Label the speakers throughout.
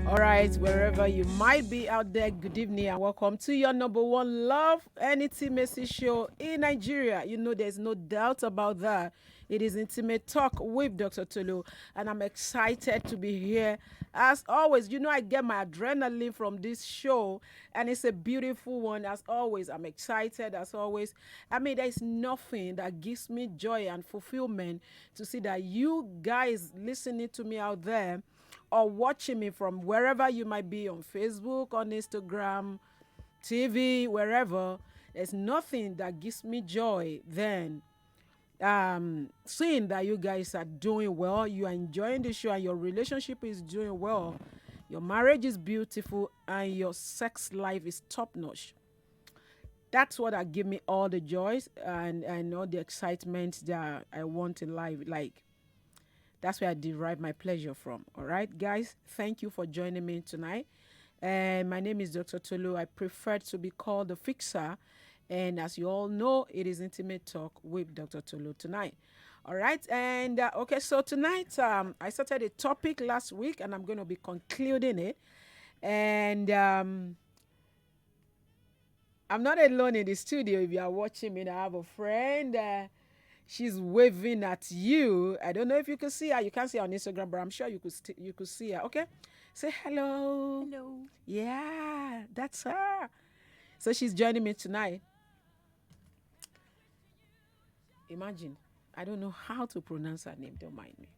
Speaker 1: All right, wherever you might be out there, good evening and welcome to your number one love and intimacy show in Nigeria. You know, there's no doubt about that. It is Intimate Talk with Dr. TOLU, and I'm excited to be here. As always, you know, I get my adrenaline from this show, and it's a beautiful one. As always, I'm excited. As always, I mean, there's nothing that gives me joy and fulfillment to see that you guys listening to me out there or watching me from wherever you might be on Facebook, on Instagram, TV, wherever. There's nothing that gives me joy than seeing that you guys are doing well, you are enjoying the show, and your relationship is doing well. Your marriage is beautiful, and your sex life is top notch. That's what give me all the joys and all the excitement that I want in life. Like, that's where I derive my pleasure from. All right, guys, thank you for joining me tonight. And my name is Dr. Tolu. I prefer to be called the Fixer. And as you all know, it is Intimate Talk with Dr. Tolu tonight. All right, and okay, so tonight I started a topic last week, and I'm going to be concluding it. And I'm not alone in the studio. If you are watching me, I have a friend. She's waving at you. I don't know if you can see her. You can't see her on Instagram, but I'm sure you could see her. Okay, say hello.
Speaker 2: Hello.
Speaker 1: Yeah, that's her. So she's joining me tonight. Imagine, I don't know how to pronounce her name. Don't mind me.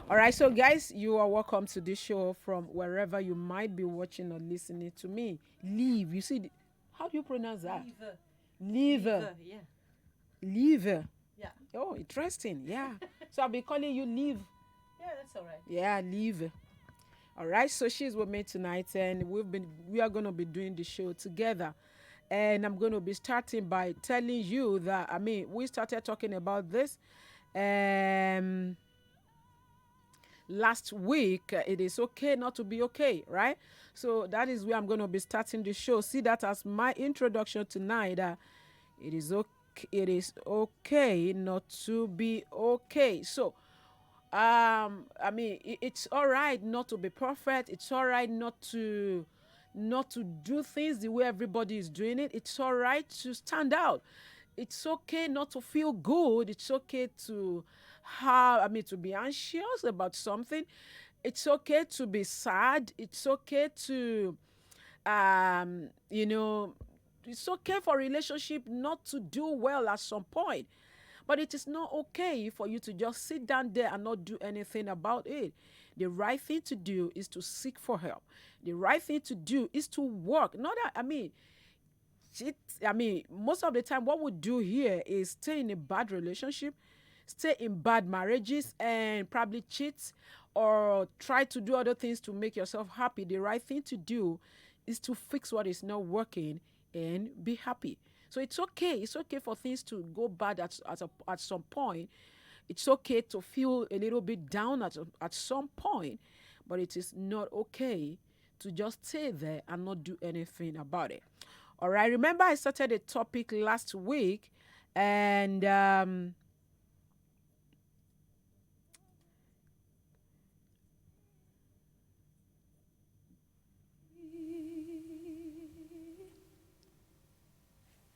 Speaker 1: All right, so guys, you are welcome to this show from wherever you might be watching or listening to me. Leave. You see, how do you pronounce that?
Speaker 2: Liver.
Speaker 1: Leave.
Speaker 2: Yeah.
Speaker 1: Leave.
Speaker 2: Yeah.
Speaker 1: Oh, interesting. Yeah. So I'll be calling you Leave.
Speaker 2: Yeah, that's all right.
Speaker 1: Yeah, Leave. All right. So she's with me tonight, and we are going to be doing the show together. And I'm going to be starting by telling you that we started talking about this um last week. It is okay not to be okay, right? So that is where I'm going to be starting the show. See that as my introduction tonight. It is okay. It is okay not to be okay. So it's all right not to be perfect. It's all right not to do things the way everybody is doing it. It's all right to stand out. It's okay not to feel good. It's okay to to be anxious about something. It's okay to be sad. It's okay to um you know it's okay for relationship not to do well at some point, but it is not okay for you to just sit down there and not do anything about it. The right thing to do is to seek for help. The right thing to do is to work. Not that, cheat. Most of the time, what we do here is stay in a bad relationship, stay in bad marriages, and probably cheat or try to do other things to make yourself happy. The right thing to do is to fix what is not working and be happy. So it's okay. It's okay for things to go bad at some point. It's okay to feel a little bit down at some point, but it is not okay to just stay there and not do anything about it. All right. Remember, I started a topic last week, and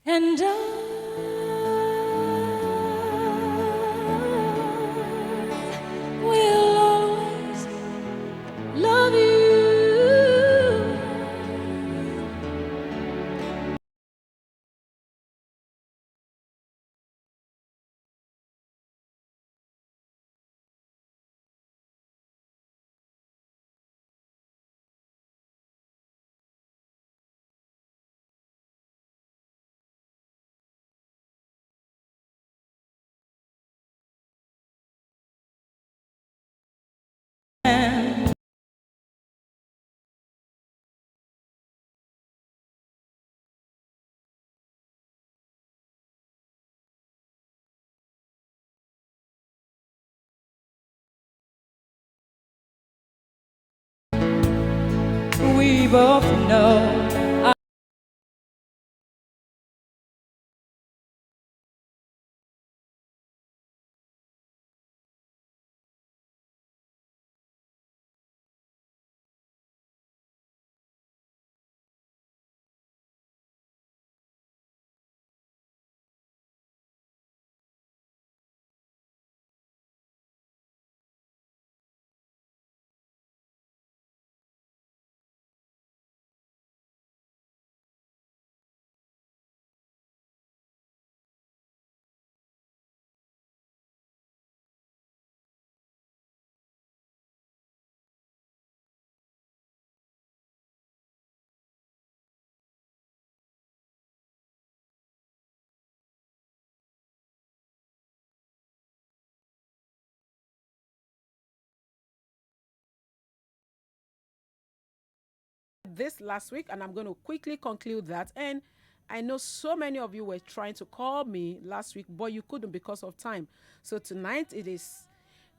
Speaker 2: And I will always love you. We both know
Speaker 1: this last week, and I'm going to quickly conclude that. And I know so many of you were trying to call me last week, but you couldn't because of time. So tonight it is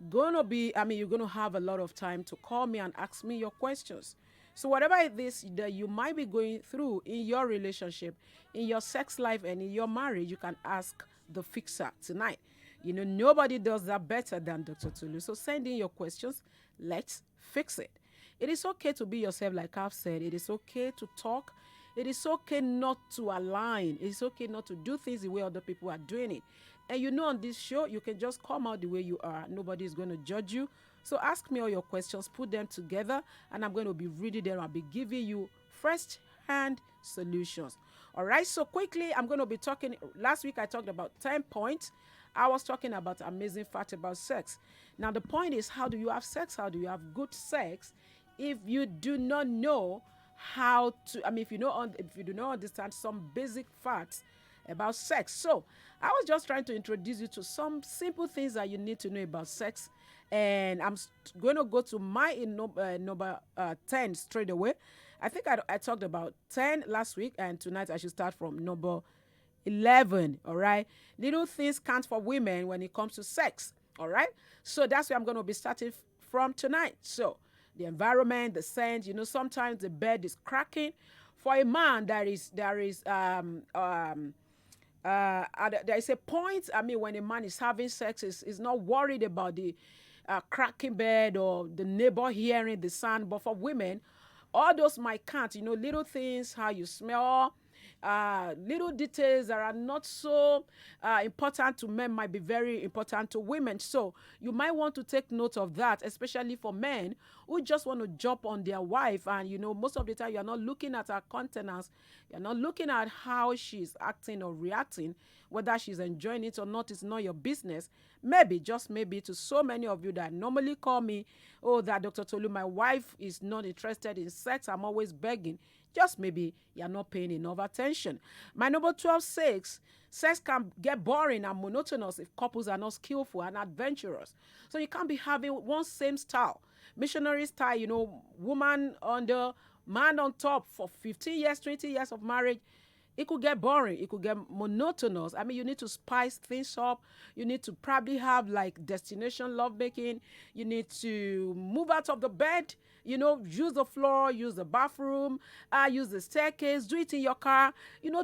Speaker 1: going to be, you're going to have a lot of time to call me and ask me your questions. So whatever it is that you might be going through in your relationship, in your sex life, and in your marriage, you can ask the fixer tonight. You know, nobody does that better than Dr. Tolu. So send in your questions. Let's fix it. It is okay to be yourself, like I've said. It is okay to talk. It is okay not to align. It is okay not to do things the way other people are doing it. And you know, on this show, you can just come out the way you are. Nobody is going to judge you. So ask me all your questions, put them together, and I'm going to be reading them. I'll be giving you first-hand solutions. All right, so quickly, I'm going to be talking. Last week, I talked about 10 points. I was talking about amazing fact about sex. Now, the point is, how do you have sex? How do you have good sex if you do not know how to, if you do not understand some basic facts about sex? So I was just trying to introduce you to some simple things that you need to know about sex, and I'm going to go to my number 10 straight away. I think I talked about 10 last week, and tonight I should start from number 11. All right, little things count for women when it comes to sex. All right, so that's where I'm going to be starting from tonight. So the environment, the scent, sometimes the bed is cracking. For a man, there is a point, when a man is having sex, is not worried about the cracking bed or the neighbor hearing the sound. But for women, all those might count, little things, how you smell, little details that are not so important to men might be very important to women. So you might want to take note of that, especially for men who just want to jump on their wife. And, most of the time you're not looking at her countenance. You're not looking at how she's acting or reacting. Whether she's enjoying it or not is not your business. Maybe, just maybe, to so many of you that normally call me, oh, that Dr. Tolu, my wife is not interested in sex. I'm always begging. Just maybe you're not paying enough attention. My number 12 says, sex can get boring and monotonous if couples are not skillful and adventurous. So you can't be having one same style. Missionary style, woman under, man on top for 15 years, 20 years of marriage. It could get boring. It could get monotonous. You need to spice things up. You need to probably have like destination lovemaking. You need to move out of the bed, use the floor, use the bathroom, use the staircase, do it in your car,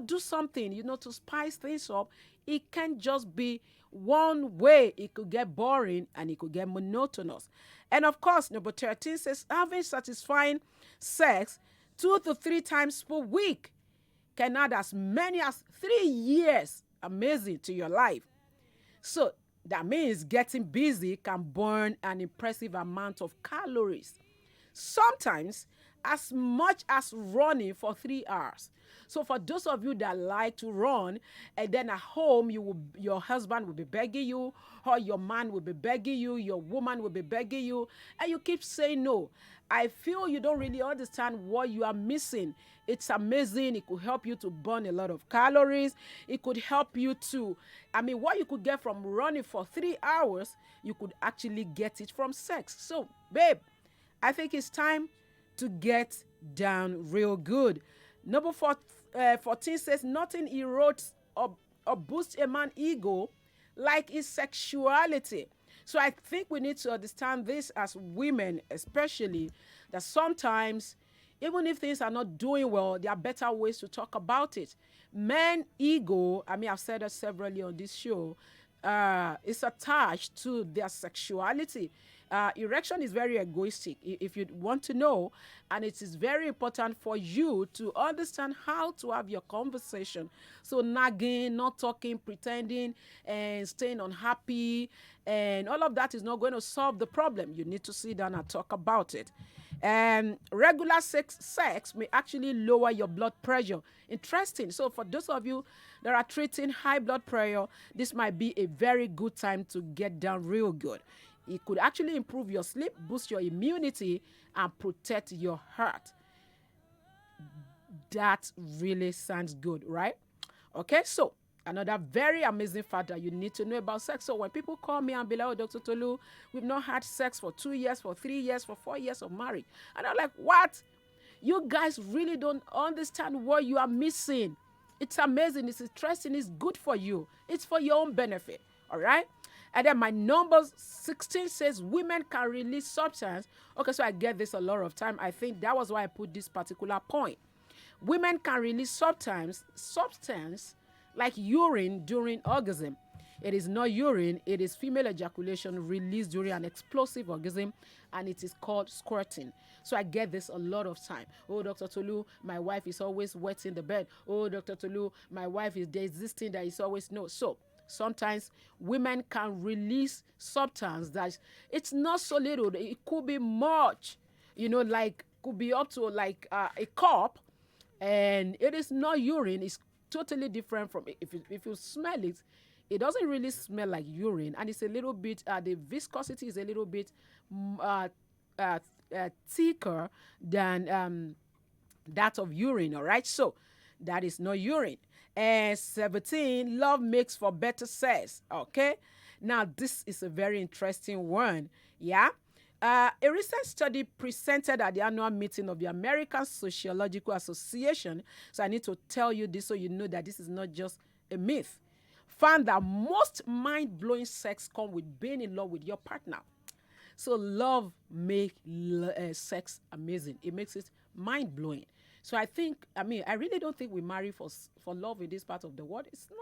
Speaker 1: do something, to spice things up. It can't just be one way. It could get boring and it could get monotonous. And of course, number 13 says having satisfying sex 2 to 3 times per week can add as many as 3 years, amazing, to your life. So that means getting busy can burn an impressive amount of calories. Sometimes as much as running for 3 hours. So for those of you that like to run, and then at home your husband will be begging you, or your man will be begging you, your woman will be begging you, and you keep saying no. I feel you don't really understand what you are missing. It's amazing. It could help you to burn a lot of calories. It could help you to, what you could get from running for 3 hours, you could actually get it from sex. So, babe, I think it's time to get down real good. Number 14 says nothing erodes or boosts a man's ego like his sexuality. So I think we need to understand this as women, especially, that sometimes, even if things are not doing well, there are better ways to talk about it. Men ego, I've said that severally on this show, is attached to their sexuality. Erection is very egoistic, if you want to know, and it is very important for you to understand how to have your conversation. So nagging, not talking, pretending, and staying unhappy, and all of that is not going to solve the problem. You need to sit down and talk about it. And regular sex may actually lower your blood pressure. Interesting. So for those of you that are treating high blood pressure, this might be a very good time to get down real good. It could actually improve your sleep, boost your immunity, and protect your heart. That really sounds good, right? Okay, so another very amazing fact that you need to know about sex. So when people call me and be like, oh, Dr. Tolu, we've not had sex for 2 years, for 3 years, for 4 years of marriage. And I'm like, what? You guys really don't understand what you are missing. It's amazing. It's interesting. It's good for you. It's for your own benefit. All right. And then my number 16 says women can release substance. Okay, so I get this a lot of time. I think that was why I put this particular point. Women can release substance like urine during orgasm. It is not urine, it is female ejaculation released during an explosive orgasm, and it is called squirting. So I get this a lot of time. Oh, Dr. Tolu, my wife is always wet in the bed. Oh, Dr. Tolu, my wife is there's this thing that is always no. So sometimes women can release substance that it's not so little. It could be much, like could be up to like a cup, and it is not urine. It's totally different from if you smell it. It doesn't really smell like urine, and it's a little bit. The viscosity is a little bit thicker than that of urine. All right, so that is not urine. And 17, love makes for better sex. Okay, now this is a very interesting one. Yeah. A recent study presented at the annual meeting of the American Sociological Association, so I need to tell you this so you know that this is not just a myth, found that most mind-blowing sex come with being in love with your partner. So love makes sex amazing. It makes it mind-blowing. So I really don't think we marry for love in this part of the world. It's not.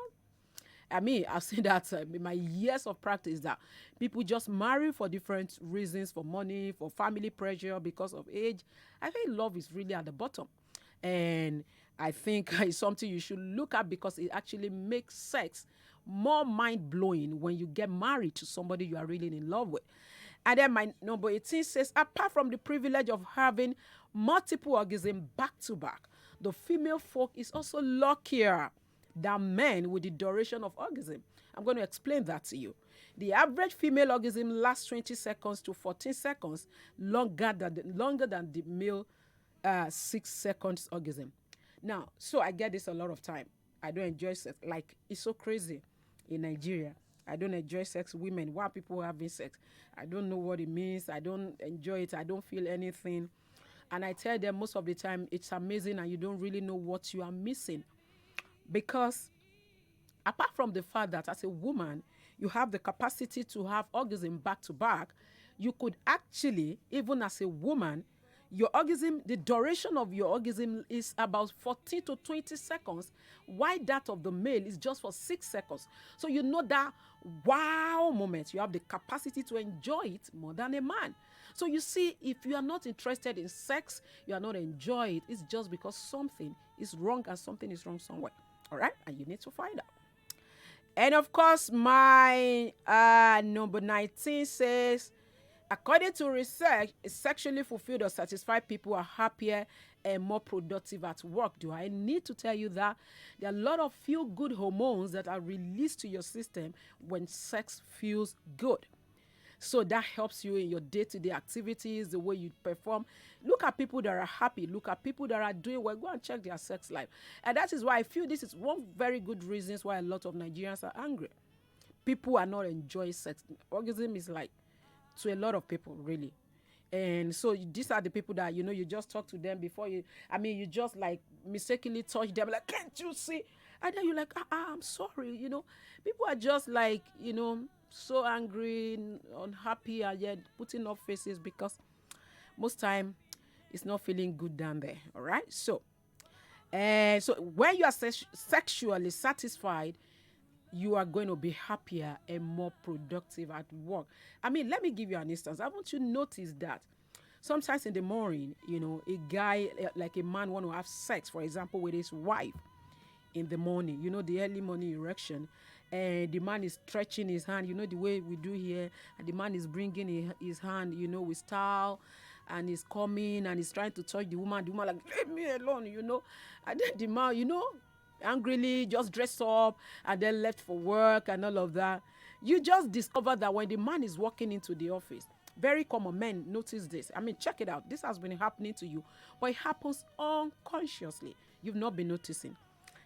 Speaker 1: I've seen that in my years of practice that people just marry for different reasons, for money, for family pressure, because of age. I think love is really at the bottom. And I think it's something you should look at because it actually makes sex more mind-blowing when you get married to somebody you are really in love with. And then my number 18 says, apart from the privilege of having multiple orgasms back to back, the female folk is also luckier than men with the duration of orgasm. I'm going to explain that to you. The average female orgasm lasts 20 seconds to 14 seconds, longer than the male 6 seconds orgasm. Now, so I get this a lot of time. I don't enjoy sex. Like, it's so crazy in Nigeria. I don't enjoy sex. Women, why people having sex? I don't know what it means. I don't enjoy it. I don't feel anything. And I tell them most of the time, it's amazing and you don't really know what you are missing. Because apart from the fact that as a woman, you have the capacity to have orgasm back to back, you could actually, even as a woman, your orgasm, the duration of your orgasm is about 14 to 20 seconds, while that of the male is just for 6 seconds. So you know that wow moment, you have the capacity to enjoy it more than a man. So you see, if you are not interested in sex, you are not enjoying it, it's just because something is wrong and something is wrong somewhere. All right? And you need to find out. And of course, my number 19 says, according to research, sexually fulfilled or satisfied people are happier and more productive at work. Do I need to tell you that there are a lot of feel-good hormones that are released to your system when sex feels good? So that helps you in your day-to-day activities, the way you perform. Look at people that are happy. Look at people that are doing well. Go and check their sex life. And that is why I feel this is one very good reason why a lot of Nigerians are angry. People are not enjoying sex. Orgasm is like, to a lot of people, really. And so these are the people that, you just talk to them before you just like mistakenly touch them, like, can't you see? And then you're like, I'm sorry, People are just like, so angry, unhappy, and yet putting up faces because most time it's not feeling good down there. All right. So when you are sexually satisfied, you are going to be happier and more productive at work. Let me give you an instance. I want you to notice that sometimes in the morning, a guy, like a man, want to have sex, for example, with his wife in the morning, the early morning erection. And the man is stretching his hand, the way we do here. And the man is bringing his hand, with style. And he's coming and he's trying to touch the woman. The woman like, leave me alone, And then the man, angrily just dressed up and then left for work and all of that. You just discover that when the man is walking into the office, very common, men notice this. Check it out. This has been happening to you. But it happens unconsciously. You've not been noticing.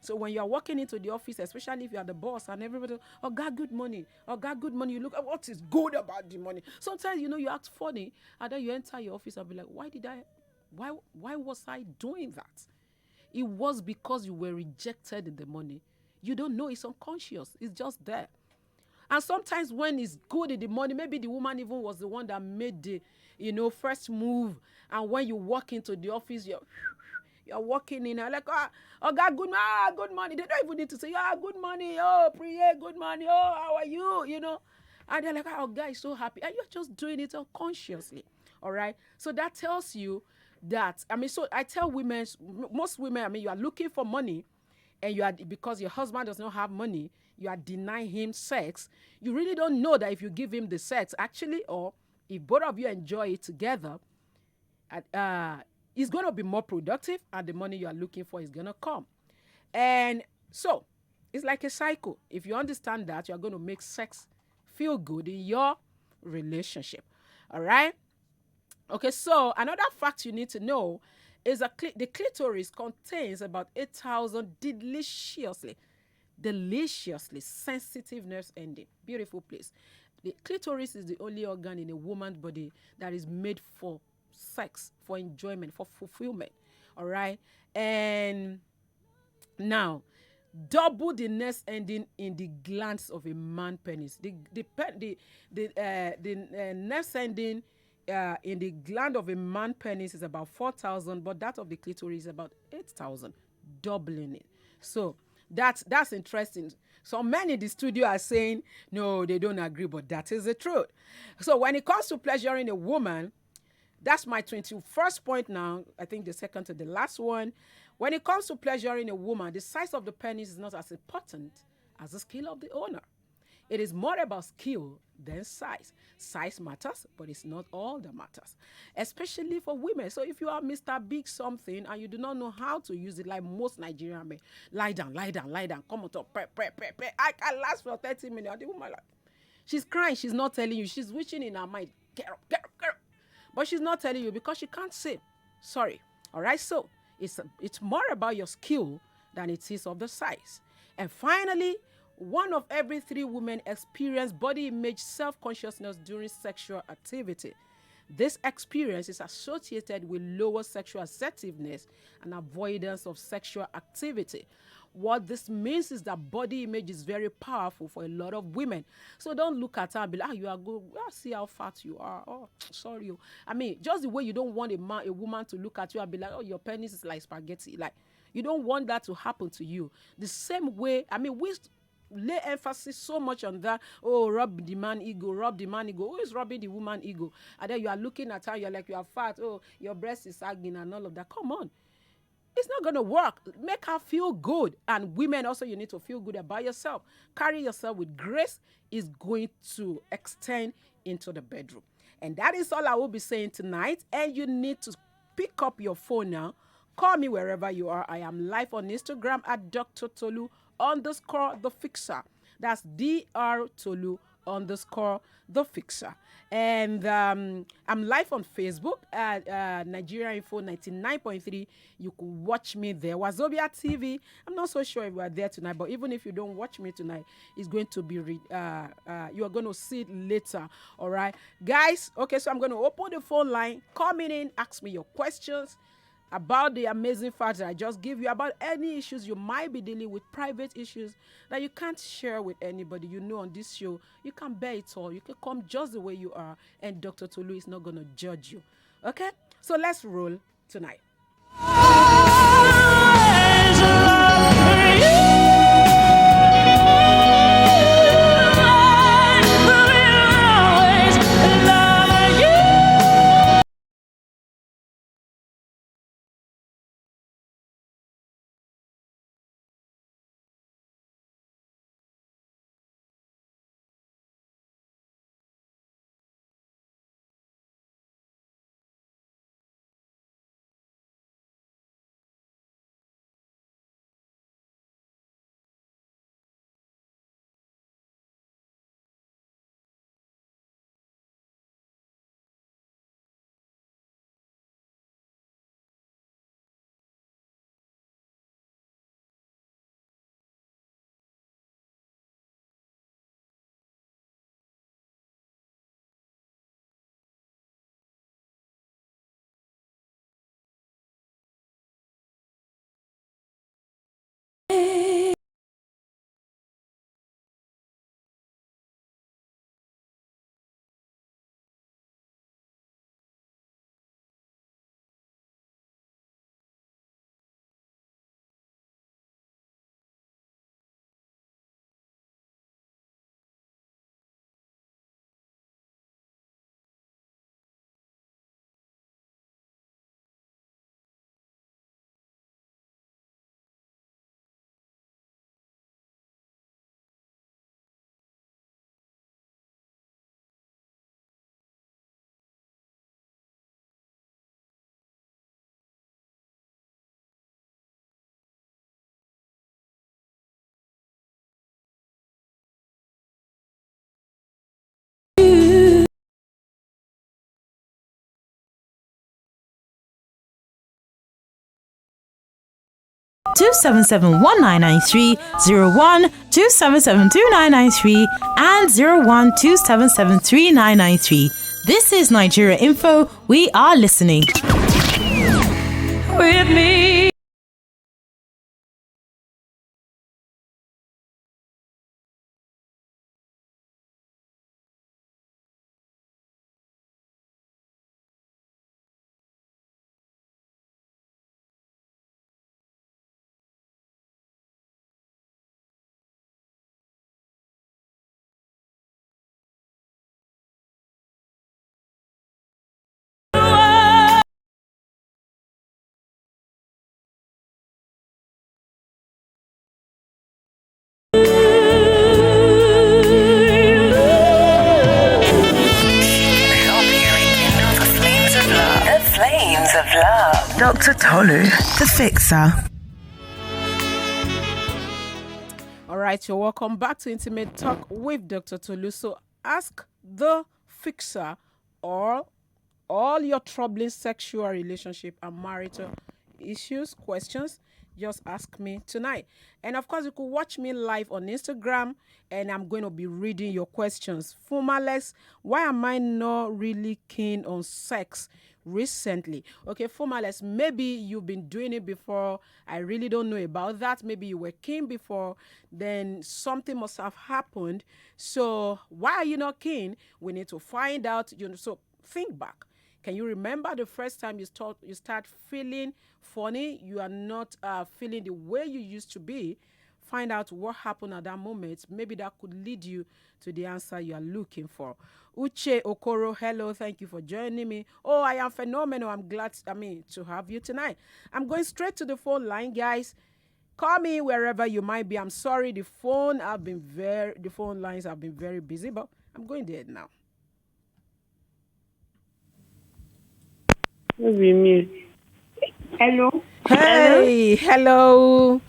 Speaker 1: So when you're walking into the office, especially if you're the boss and everybody, oh God, good money. Oh God, good money. You look at what is good about the money. Sometimes, you act funny and then you enter your office and be like, why did I Why was I doing that? It was because you were rejected in the morning. You don't know, it's unconscious. It's just there. And sometimes when it's good in the morning, maybe the woman even was the one that made the, first move. And when you walk into the office, you're walking in and like, oh God, good morning. They don't even need to say, good morning, oh, Priya, good morning, oh, how are you? And they're like, oh, God is so happy. And you're just doing it unconsciously. All right. So that tells you that, so I tell women, most women, you are looking for money, and you are, because your husband does not have money, you are denying him sex. You really don't know that if you give him the sex, actually, or if both of you enjoy it together, it's going to be more productive, and the money you are looking for is going to come. And so it's like a cycle. If you understand that, you're going to make sex feel good in your relationship. All right. Okay, so another fact you need to know is that the clitoris contains about 8,000 deliciously sensitive nerve ending. Beautiful place. The clitoris is the only organ in a woman's body that is made for sex, for enjoyment, for fulfillment. All right. And now, double the nerve ending in the glands of a man penis. The nerve ending in the gland of a man penis is about 4,000, but that of the clitoris is about 8,000, doubling it. So that's interesting. So men in the studio are saying no, they don't agree, but that is the truth. So when it comes to pleasuring a woman, that's my 21st point now. I think the second to the last one. When it comes to pleasuring a woman, the size of the penis is not as important as the skill of the owner. It is more about skill than size. Size matters, but it's not all that matters, especially for women. So if you are Mr. Big something and you do not know how to use it, like most Nigerian men, lie down, come on top, pray. I can last for 30 minutes. The woman, like, she's crying, she's not telling you, she's wishing in her mind, get up, get up, get up. But she's not telling you because she can't say sorry. All right, so it's more about your skill than it is of the size. And finally, one of every 3 women experience body image self-consciousness during sexual activity. This experience is associated with lower sexual assertiveness and avoidance of sexual activity. What this means is that body image is very powerful for a lot of women. So don't look at her and be like, you are good. See how fat you are. Oh, sorry. Just the way you don't want a woman to look at you and be like, oh, your penis is like spaghetti. Like, you don't want that to happen to you. The same way, we lay emphasis so much on that. Oh, rub the man ego. Who is rubbing the woman ego? And then you are looking at her, you're like, you are fat. Oh, your breast is sagging and all of that. Come on. It's not going to work. Make her feel good. And women also, you need to feel good about yourself. Carry yourself with grace is going to extend into the bedroom. And that is all I will be saying tonight. And you need to pick up your phone now. Call me wherever you are. I am live on Instagram at Dr. Tolu _the fixer. That's Dr. Tolu _the fixer. And I'm live on Facebook at Nigeria Info 99.3. You could watch me there. Wazobia TV. I'm not so sure if we are there tonight, but even if you don't watch me tonight, it's going to be you are going to see it later. All right, guys. Okay, so I'm going to open the phone line. Come in, ask me your questions about the amazing facts that I just give you, about any issues you might be dealing with, private issues that you can't share with anybody. On this show, you can bear it all. You can come just the way you are, and Dr. Tolu is not going to judge you. Okay? So let's roll tonight.
Speaker 2: 2771993, 2772993, and 2773993. This is Nigeria Info. We are listening. With me.
Speaker 3: Dr. Tolu, the fixer.
Speaker 1: All right, you're welcome back to Intimate Talk with Dr. Tolu. So ask the fixer all your troubling sexual relationship and marital issues, questions. Just ask me tonight. And of course, you could watch me live on Instagram, and I'm going to be reading your questions. Fumalex, why am I not really keen on sex recently? Okay, Fumalex, maybe you've been doing it before. I really don't know about that. Maybe you were keen before, then something must have happened. So why are you not keen? We need to find out. So think back. Can you remember the first time you start feeling funny? You are not feeling the way you used to be. Find out what happened at that moment. Maybe that could lead you to the answer you are looking for. Uche Okoro, hello. Thank you for joining me. Oh, I am phenomenal. I'm glad, to have you tonight. I'm going straight to the phone line, guys. Call me wherever you might be. I'm sorry, the phone lines have been very busy, but I'm going there now.
Speaker 4: Hello.
Speaker 1: Hey, hello.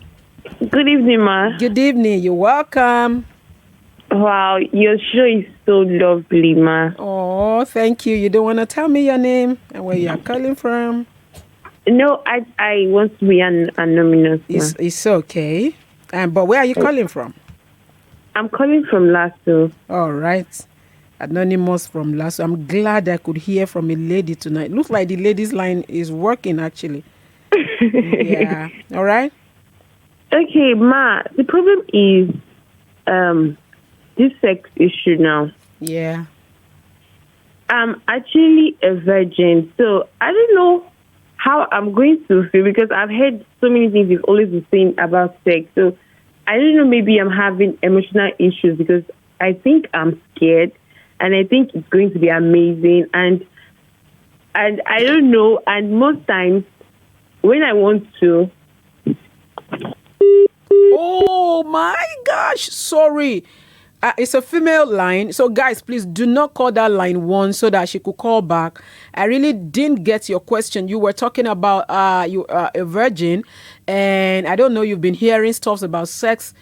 Speaker 4: Good evening, ma.
Speaker 1: Good evening. You're welcome.
Speaker 4: Wow, your show is so lovely, ma.
Speaker 1: Oh, thank you. You don't want to tell me your name and where you're calling from?
Speaker 4: No, I want to be anonymous, ma.
Speaker 1: It's okay. But where are you calling from?
Speaker 4: I'm calling from Lasso.
Speaker 1: All right. Anonymous from Lasso. I'm glad I could hear from a lady tonight. Looks like the ladies line is working, actually. Yeah. All right.
Speaker 4: Okay, ma. The problem is this sex issue now.
Speaker 1: Yeah.
Speaker 4: I'm actually a virgin, so I don't know how I'm going to feel because I've heard so many things you've always been saying about sex. So I don't know, maybe I'm having emotional issues because I think I'm scared and I think it's going to be amazing. And I don't know. And most times when I want to.
Speaker 1: Oh my gosh. Sorry. It's a female line. So guys, please do not call that line one so that she could call back. I really didn't get your question. You were talking about you are a virgin, and I don't know, you've been hearing stuff about sex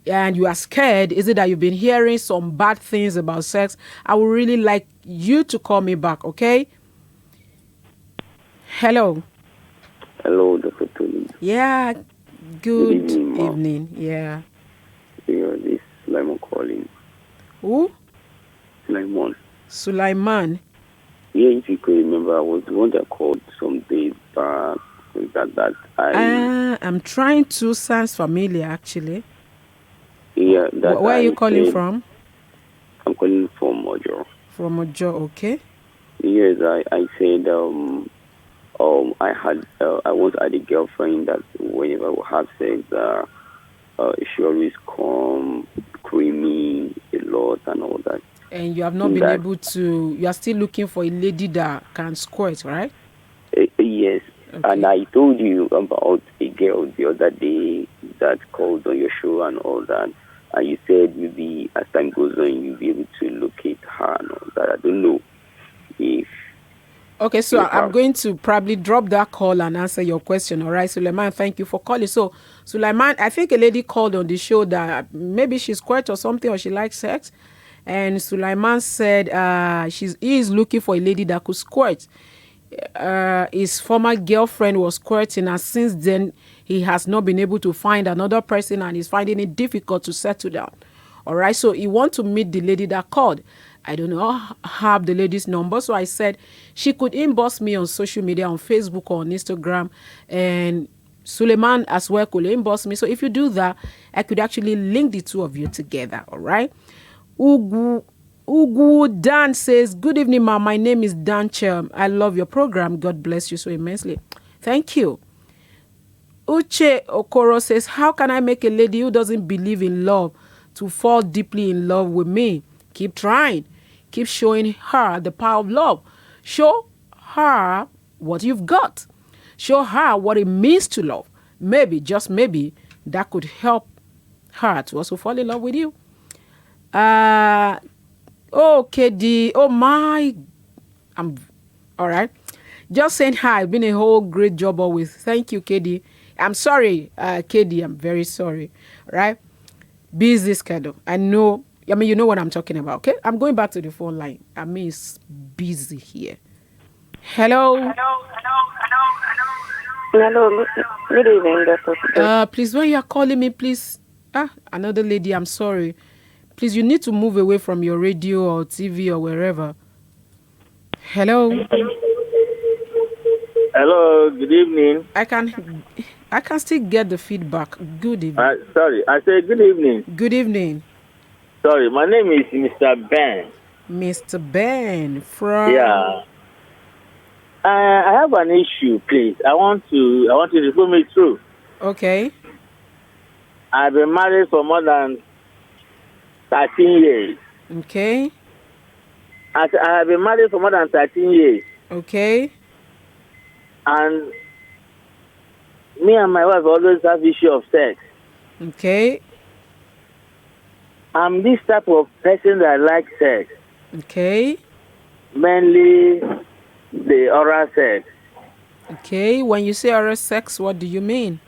Speaker 1: and you are scared. Is it that you've been hearing some bad things about sex? I would really like you to call me back, okay? Hello.
Speaker 5: Hello, Dr. Tolu.
Speaker 1: Yeah. Good
Speaker 5: evening,
Speaker 1: evening. Yeah.
Speaker 5: Yeah, this Sulaiman calling.
Speaker 1: Who?
Speaker 5: Sulaiman.
Speaker 1: Sulaiman.
Speaker 5: Yeah, if you could remember, I was the one that called some days back.
Speaker 1: I'm trying to. Sounds familiar, actually.
Speaker 5: Yeah,
Speaker 1: Where are you calling from?
Speaker 5: I'm calling from Ojo.
Speaker 1: From Ojo, okay.
Speaker 5: Yes, I said I once had a girlfriend that whenever we have sex, she always come creamy a lot and all that.
Speaker 1: And you have not been able to. You are still looking for a lady that can squirt, right?
Speaker 5: Yes. Okay. And I told you about a girl the other day that called on your show and all that. And you said maybe as time goes on, you'll be able to locate her and all that. I don't know if.
Speaker 1: Okay, so I'm going to probably drop that call and answer your question. All right, Sulaiman, thank you for calling. So, Sulaiman, I think a lady called on the show that maybe she's squirt or something, or she likes sex. And Sulaiman said he is looking for a lady that could squirt. his former girlfriend was courting, and since then he has not been able to find another person, and he's finding it difficult to settle down. All right, so he wants to meet the lady that called. I don't know, have the lady's number, so I said she could inbox me on social media, on Facebook or on Instagram, and Suleiman as well could inbox me. So if you do that, I could actually link the two of you together. All right. Ugu Dan says, good evening, ma. My name is Dan Chelm. I love your program. God bless you so immensely. Thank you. Uche Okoro says, how can I make a lady who doesn't believe in love to fall deeply in love with me? Keep trying. Keep showing her the power of love. Show her what you've got. Show her what it means to love. Maybe, just maybe, that could help her to also fall in love with you. KD. Oh, my. I'm all right. Just saying hi. Been a whole great job always. Thank you, KD. I'm sorry, KD. I'm very sorry. All right. Busy schedule. I know. I mean, you know what I'm talking about, okay? I'm going back to the phone line. I mean, it's busy here. Hello.
Speaker 6: Hello. Good evening, Dr.
Speaker 1: Please, when you are calling me, please. Another lady, I'm sorry. Please, you need to move away from your radio or TV or wherever. Hello.
Speaker 7: Hello, good evening.
Speaker 1: I can still get the feedback. Good evening.
Speaker 7: Sorry, I said good evening.
Speaker 1: Good evening.
Speaker 7: Sorry, my name is Mr. Ben.
Speaker 1: Mr. Ben from...
Speaker 7: Yeah. I have an issue, please. I want you to put me through.
Speaker 1: Okay.
Speaker 7: I've been married for more than 13 years.
Speaker 1: Okay.
Speaker 7: I have been married for more than 13 years.
Speaker 1: Okay.
Speaker 7: And me and my wife always have issue of sex.
Speaker 1: Okay.
Speaker 7: I'm this type of person that like sex.
Speaker 1: Okay.
Speaker 7: Mainly the oral sex.
Speaker 1: Okay. When you say oral sex, what do you mean?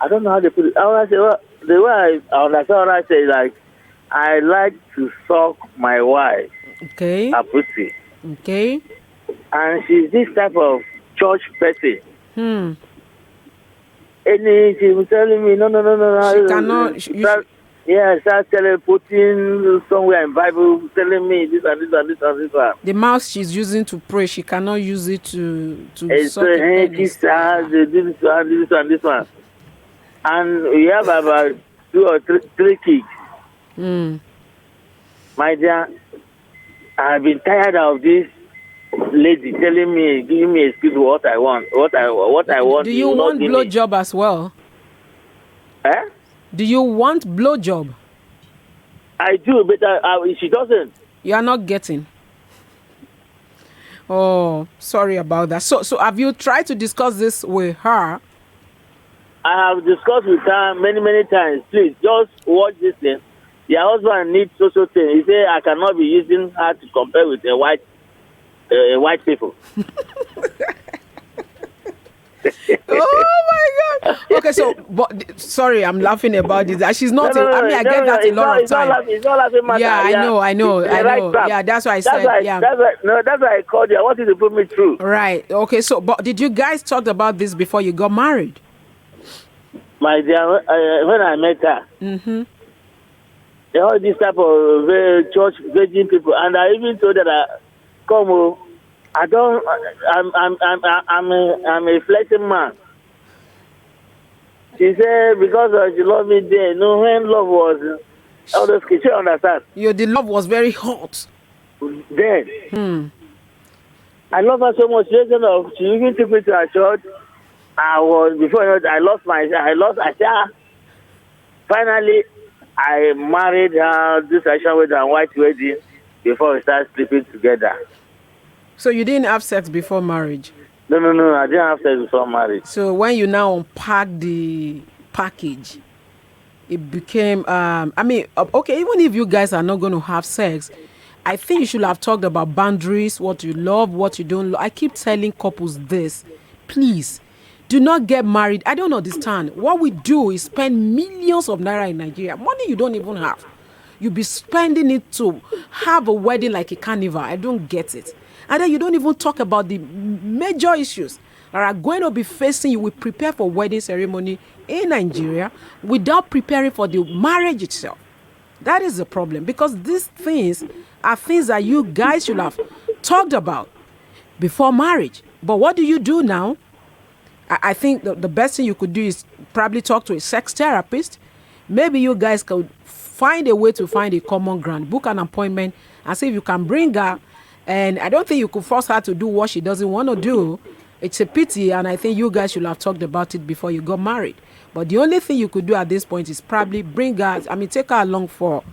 Speaker 7: I don't know how to put it. The way I understand oral sex is like, I like to suck my wife.
Speaker 1: Okay.
Speaker 7: A pussy.
Speaker 1: Okay.
Speaker 7: And she's this type of church person. And she was telling me, no.
Speaker 1: She cannot.
Speaker 7: Start putting somewhere in Bible, telling me this and this and this and this one.
Speaker 1: The mouth she's using to pray, she cannot use it to suck
Speaker 7: so, she starts this and this one. And we have about 2 or 3 kids. My dear, I've been tired of this lady telling me, giving me excuse what I want. What I want.
Speaker 1: Do you want blowjob as well?
Speaker 7: Eh?
Speaker 1: Do you want blowjob?
Speaker 7: I do, but she doesn't.
Speaker 1: You are not getting. Oh, sorry about that. So have you tried to discuss this with her?
Speaker 7: I have discussed with her many times. Please, just watch this thing. Your husband needs social thing. He said I cannot be using her to compare with a white people.
Speaker 1: Oh my God! Okay, but sorry, I'm laughing about this. She's not. I mean, I get that a lot of time.
Speaker 7: It's not laughing matter.
Speaker 1: Yeah, I know. Yeah, that's why I said.
Speaker 7: That's why I called you. I wanted to put me through.
Speaker 1: Right. Okay. So, but did you guys talk about this before you got married?
Speaker 7: My dear, when I met her, all this type of church virgin people, and I even told her, "Come, I'm a flirting man." She said because she loved me there. No, when love was all those kids, you understand?
Speaker 1: The love was very hot.
Speaker 7: Then, I love her so much. She even took me to her church. I lost. Finally, I married her. This action with her white wedding before we started sleeping together.
Speaker 1: So you didn't have sex before marriage?
Speaker 7: No. I didn't have sex before marriage.
Speaker 1: So when you now unpack the package, it became. Okay. Even if you guys are not going to have sex, I think you should have talked about boundaries, what you love, what you don't love. I keep telling couples this, please. Do not get married. I don't understand. What we do is spend millions of naira in Nigeria. Money you don't even have. You be spending it to have a wedding like a carnival. I don't get it. And then you don't even talk about the major issues that are going to be facing you. We prepare for wedding ceremony in Nigeria without preparing for the marriage itself. That is the problem, because these things are things that you guys should have talked about before marriage. But what do you do now? I think the best thing you could do is probably talk to a sex therapist. Maybe you guys could find a way to find a common ground, book an appointment, and see if you can bring her. And I don't think you could force her to do what she doesn't want to do. It's a pity, and I think you guys should have talked about it before you got married. But the only thing you could do at this point is probably take her along for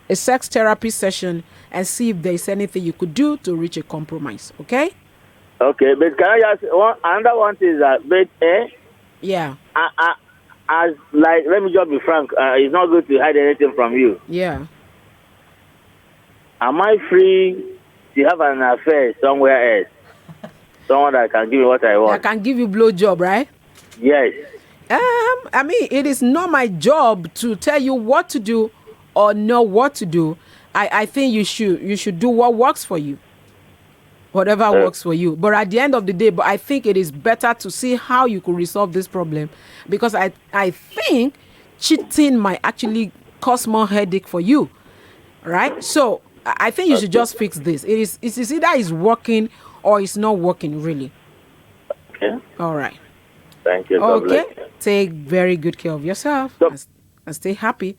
Speaker 1: a sex therapy session and see if there's anything you could do to reach a compromise. Okay?
Speaker 7: Okay, but can I just another one is that,
Speaker 1: Yeah.
Speaker 7: As like, let me just be frank. It's not good to hide anything from you.
Speaker 1: Yeah.
Speaker 7: Am I free to have an affair somewhere else? Someone that can give me what I want.
Speaker 1: I can give you blowjob, right?
Speaker 7: Yes.
Speaker 1: I mean, it is not my job to tell you what to do or not what to do. I think you should do what works for you. Whatever works for you. But at the end of the day, I think it is better to see how you could resolve this problem, because I think cheating might actually cause more headache for you. Right? So I think you should just fix this. It is either it's working or it's not working, really.
Speaker 7: Okay.
Speaker 1: All right.
Speaker 7: Thank you.
Speaker 1: Okay. Take very good care of yourself and stay happy.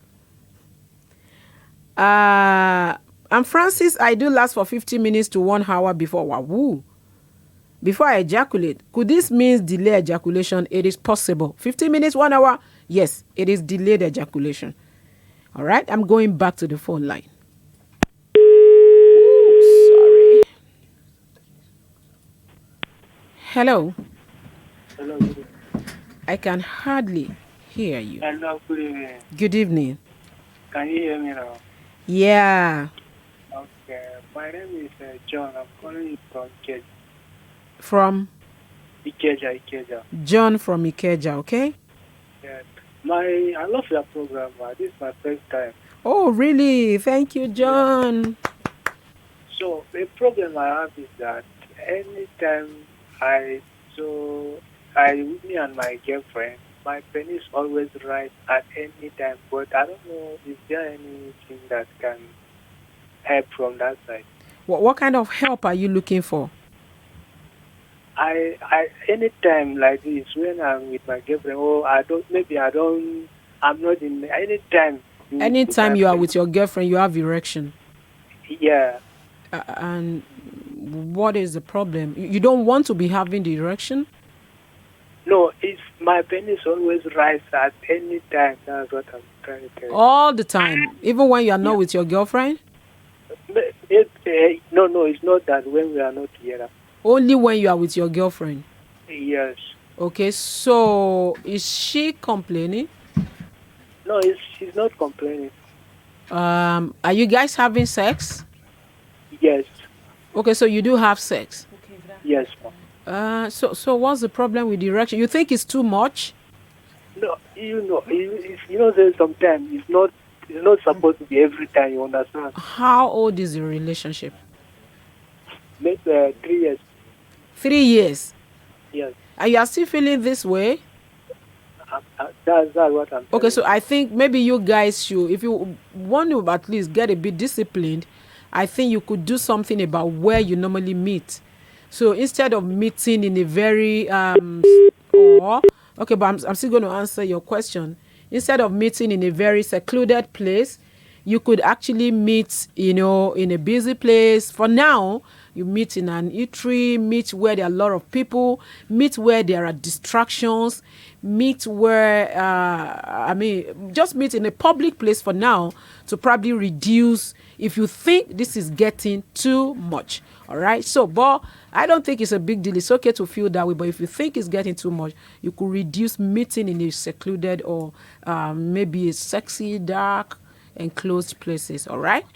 Speaker 1: I'm Francis. I do last for 50 minutes to 1 hour before before I ejaculate. Could this mean delay ejaculation? It is possible. 50 minutes, 1 hour. Yes, it is delayed ejaculation. All right. I'm going back to the phone line. Ooh, sorry. Hello.
Speaker 8: Hello.
Speaker 1: I can hardly hear you.
Speaker 8: Hello, good evening.
Speaker 1: Good evening.
Speaker 8: Can you hear me now?
Speaker 1: Yeah.
Speaker 8: Okay. My name is John. I'm calling you from Ikeja.
Speaker 1: From?
Speaker 8: Ikeja.
Speaker 1: John from Ikeja, okay?
Speaker 8: Yeah. I love your program. This is my first time.
Speaker 1: Oh, really? Thank you, John.
Speaker 8: So, the problem I have is that anytime me and my girlfriend, my penis always rise at any time, but I don't know if there anything that can help from that side.
Speaker 1: What kind of help are you looking for?
Speaker 8: I anytime like this, when I'm with my girlfriend, I'm not in anytime.
Speaker 1: Anytime you are with your girlfriend, you have erection.
Speaker 8: Yeah.
Speaker 1: And what is the problem? You don't want to be having the erection?
Speaker 8: No, it's my penis always rise at any time. That's what I'm trying to tell you.
Speaker 1: All the time, even when you are not with your girlfriend?
Speaker 8: No, it's not that when we are not together.
Speaker 1: Only when you are with your girlfriend?
Speaker 8: Yes.
Speaker 1: Okay, so is she complaining?
Speaker 8: No, she's not complaining.
Speaker 1: Are you guys having sex?
Speaker 8: Yes.
Speaker 1: Okay, so you do have sex?
Speaker 8: Yes, ma'am.
Speaker 1: So what's the problem with the erection? You think it's too much?
Speaker 8: No, there's sometimes it's not supposed to be every time, you understand?
Speaker 1: How old is the relationship?
Speaker 8: Maybe 3 years.
Speaker 1: 3 years?
Speaker 8: Yes.
Speaker 1: And you are still feeling this way?
Speaker 8: That's what I'm
Speaker 1: Okay, so I think maybe you guys should, if you want to at least get a bit disciplined, I think you could do something about where you normally meet. So instead of meeting in a very but I'm still going to answer your question. Instead of meeting in a very secluded place, you could actually meet, in a busy place. For now, you meet in an eatery, meet where there are a lot of people, meet where there are distractions, meet where, just meet in a public place for now to probably reduce if you think this is getting too much. All right. So, but I don't think it's a big deal. It's okay to feel that way. But if you think it's getting too much, you could reduce meeting in a secluded or maybe a sexy, dark, enclosed places. All right.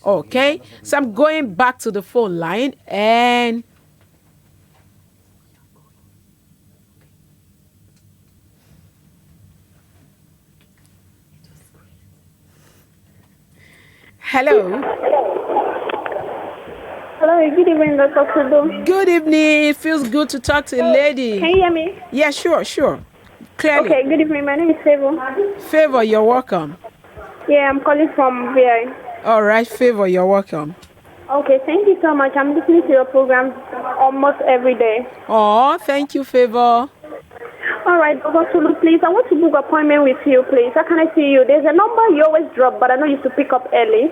Speaker 1: Okay. So I'm going back to the phone line and hello.
Speaker 6: Hello, good evening, Dr. Kudu.
Speaker 1: Good evening. It feels good to talk to a lady.
Speaker 6: Can you hear me?
Speaker 1: Yeah, sure. Clearly.
Speaker 6: Okay, good evening. My name is Favor.
Speaker 1: Favor, you're welcome.
Speaker 6: Yeah, I'm calling from VI.
Speaker 1: All right, Favor, you're welcome.
Speaker 6: Okay, thank you so much. I'm listening to your program almost every day.
Speaker 1: Oh, thank you, Favor.
Speaker 6: All right, Dr. Tulu, please, I want to book an appointment with you, please. How can I see you? There's a number you always drop, but I know you used to pick up early.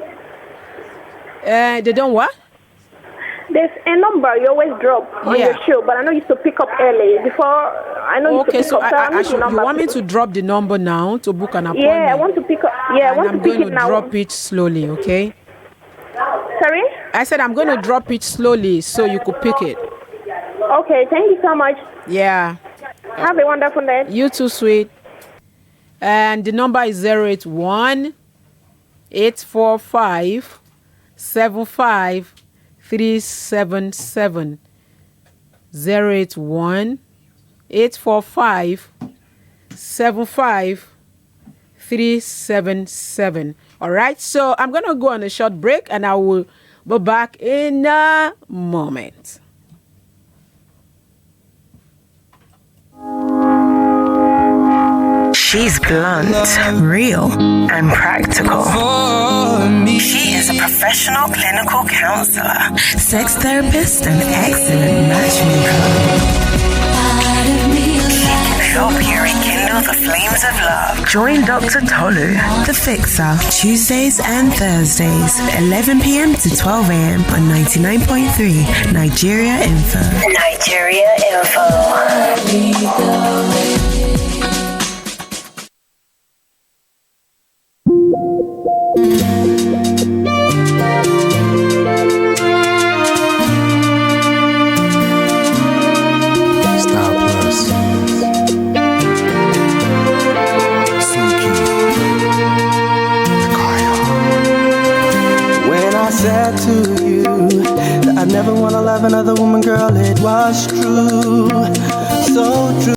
Speaker 1: They don't what?
Speaker 6: There's a number you always drop on your show, but I know you used to pick up early. Before, I know you used to pick up.
Speaker 1: Okay, so you want me to drop the number now to book an appointment?
Speaker 6: Yeah, I want to pick up. Yeah, I want to pick it now.
Speaker 1: I'm going to drop it slowly, okay?
Speaker 6: Sorry?
Speaker 1: I said I'm going to drop it slowly so you could pick it.
Speaker 6: Okay, thank you so much.
Speaker 1: Yeah.
Speaker 6: Have a wonderful day.
Speaker 1: You too, sweet. And the number is 081 845 75377. 081 845 75377. All right, so I'm going to go on a short break and I will be back in a moment.
Speaker 3: She's blunt, real, and practical. She is a professional clinical counselor, sex therapist, and excellent matchmaker. She can help you rekindle the flames of love. Join Dr. Tolu, the Fixer, Tuesdays and Thursdays, 11 p.m. to 12 a.m. on 99.3 Nigeria Info. Nigeria Info.
Speaker 9: Said to you that I never want to love another woman, girl, it was true, so true.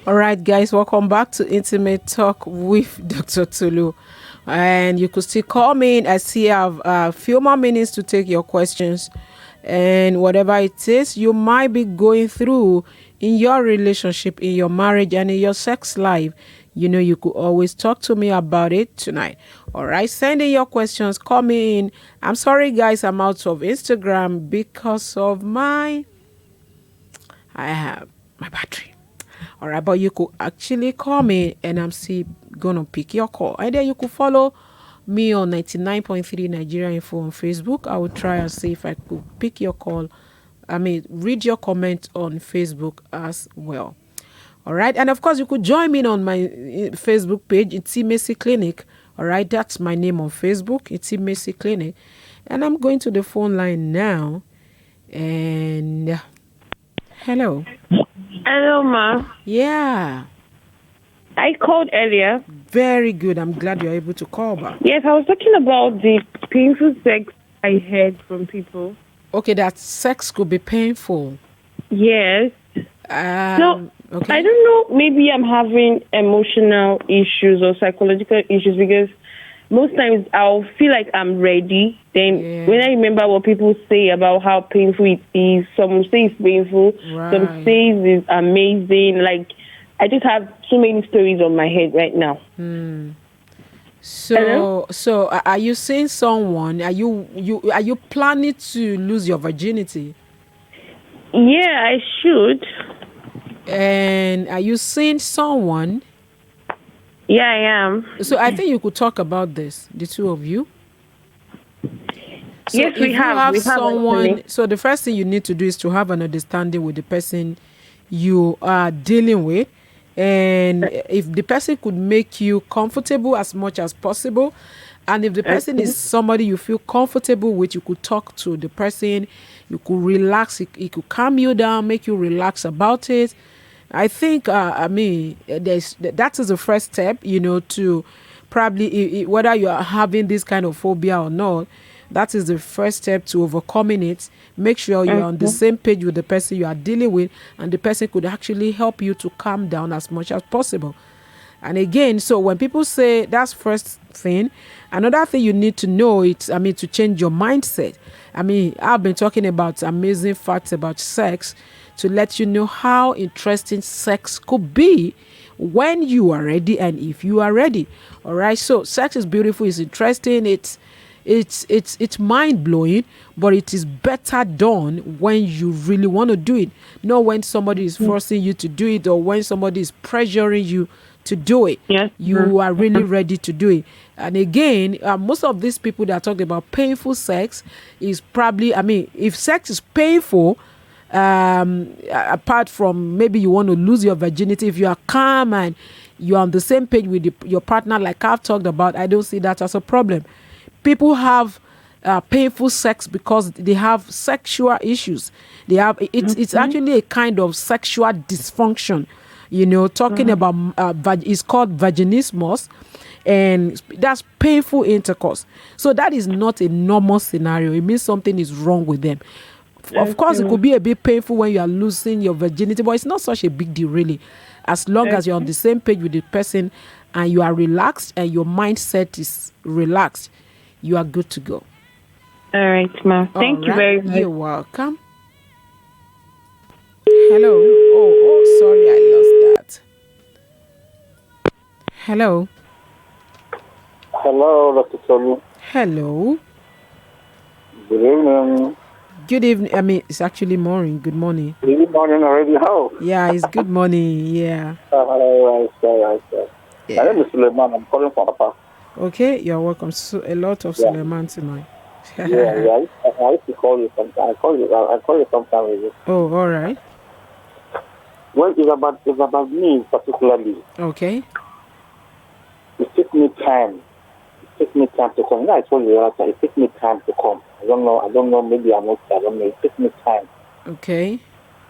Speaker 1: All right, guys, welcome back to Intimate Talk with Dr. Tolu. And you could still call me in. I see I have a few more minutes to take your questions. And whatever it is you might be going through in your relationship, in your marriage, and in your sex life, you could always talk to me about it tonight. All right, send in your questions, call me in. I'm sorry, guys, I'm out of Instagram because of I have my battery. All right, but you could actually call me and I'm still gonna pick your call. And then you could follow me on 99.3 Nigeria Info on Facebook. I will try and see if I could pick your call. Read your comment on Facebook as well. All right, and of course you could join me on my Facebook page, It's Macy Clinic. All right, that's my name on Facebook, It's Macy Clinic. And I'm going to the phone line now. And hello.
Speaker 4: Hello, ma.
Speaker 1: Yeah.
Speaker 4: I called earlier.
Speaker 1: Very good. I'm glad you're able to call back.
Speaker 4: Yes, I was talking about the painful sex I heard from people.
Speaker 1: Okay, that sex could be painful.
Speaker 4: Yes. So,
Speaker 1: okay.
Speaker 4: I don't know, maybe I'm having emotional issues or psychological issues because most times I'll feel like I'm ready. Then when I remember what people say about how painful it is, some say it's painful, some say it's amazing. Like, I just have so many stories on my head right now.
Speaker 1: So are you seeing someone? Are you planning to lose your virginity?
Speaker 4: Yeah, I should.
Speaker 1: And are you seeing someone?
Speaker 4: Yeah, I am.
Speaker 1: So I think you could talk about this, the two of you. So
Speaker 4: yes, we have
Speaker 1: someone. So the first thing you need to do is to have an understanding with the person you are dealing with. And if the person could make you comfortable as much as possible, and if the person is somebody you feel comfortable with, you could talk to the person, you could relax, it could calm you down, make you relax about it. I think, that is the first step, to probably, whether you are having this kind of phobia or not, that is the first step to overcoming it. Make sure you're on the same page with the person you are dealing with, and the person could actually help you to calm down as much as possible. And again, so when people say that's first thing, another thing you need to know is, to change your mindset. I've been talking about amazing facts about sex to let you know how interesting sex could be when you are ready and if you are ready. All right. So sex is beautiful. It's interesting. It's mind-blowing, but it is better done when you really want to do it, not when somebody is forcing you to do it or when somebody is pressuring you to do it.
Speaker 4: Yes.
Speaker 1: You are really ready to do it. And again, most of these people that talk about painful sex is probably, if sex is painful, apart from maybe you want to lose your virginity, if you are calm and you're on the same page with your partner, like I've talked about, I don't see that as a problem. People have painful sex because they have sexual issues. They have it's actually a kind of sexual dysfunction. Talking about it's called vaginismus, and that's painful intercourse. So that is not a normal scenario. It means something is wrong with them. Of course, it could be a bit painful when you are losing your virginity, but it's not such a big deal, really. As long as you're on the same page with the person and you are relaxed and your mindset is relaxed, you are good to go.
Speaker 4: All right, ma. Thank you very much.
Speaker 1: You're welcome. Hello. Oh, sorry, I lost that. Hello.
Speaker 10: Hello, Dr. Tolu.
Speaker 1: Hello.
Speaker 10: Good evening.
Speaker 1: Good evening. It's actually morning. Good morning.
Speaker 10: Good morning already. How?
Speaker 1: Yeah, it's good morning. Yeah.
Speaker 10: Right. My name is Suleiman. I'm calling from Papa.
Speaker 1: Okay, you're welcome. So a lot of Suleiman tonight.
Speaker 10: I used to call you sometime. I call you sometime ago.
Speaker 1: Oh, all right.
Speaker 10: Well, it's about me particularly.
Speaker 1: Okay.
Speaker 10: It took me time. To come. I told you last time. It took me time to come. I don't know. Maybe I'm not. I don't know. It took me time.
Speaker 1: Okay.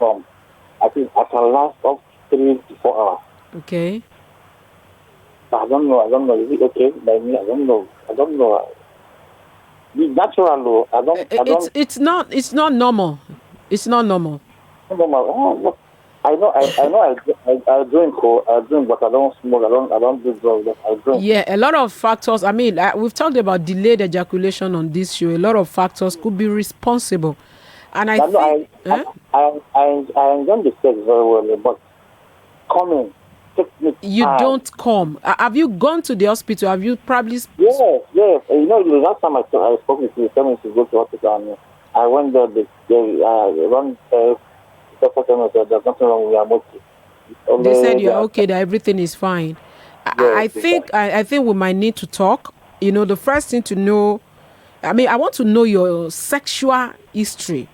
Speaker 10: I think at the last of 3 to 4 hours.
Speaker 1: Okay.
Speaker 10: I don't know. Is it okay by me? I don't know. It's natural though. I don't.
Speaker 1: It's not normal. It's not normal.
Speaker 10: Normal. I know, I drink, but I don't smoke. I don't do drugs. But I drink.
Speaker 1: Yeah, a lot of factors. I mean, we've talked about delayed ejaculation on this show. A lot of factors could be responsible, and I
Speaker 10: No,
Speaker 1: think.
Speaker 10: I enjoy the sex very well, but coming takes me
Speaker 1: You
Speaker 10: time.
Speaker 1: don't come. Have you gone to the hospital? Have you probably?
Speaker 10: Yes. You know, the last time I spoke with you, told me to go to hospital, and I went there. They run test. Doctor told me there's nothing wrong with me. I'm okay.
Speaker 1: They said you're okay, that everything is fine. I think we might need to talk. You know, the first thing to know, I mean, I want to know your sexual history.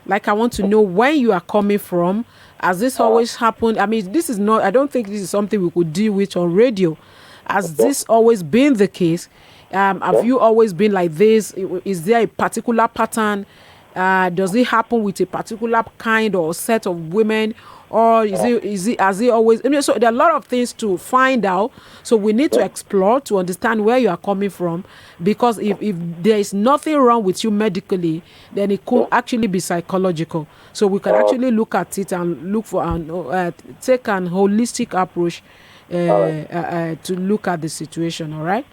Speaker 1: Like, I want to know where you are coming from. Has this always happened? I mean, this is not, I don't think this is something we could deal with on radio. Has this always been the case? Have you always been like this? Is there a particular pattern? Does it happen with a particular kind or set of women? Or has it always, I mean, so there are a lot of things to find out. So we need to explore to understand where you are coming from, because if there is nothing wrong with you medically, then it could actually be psychological. So we can actually look at it and look for take an holistic approach to look at the situation. All right.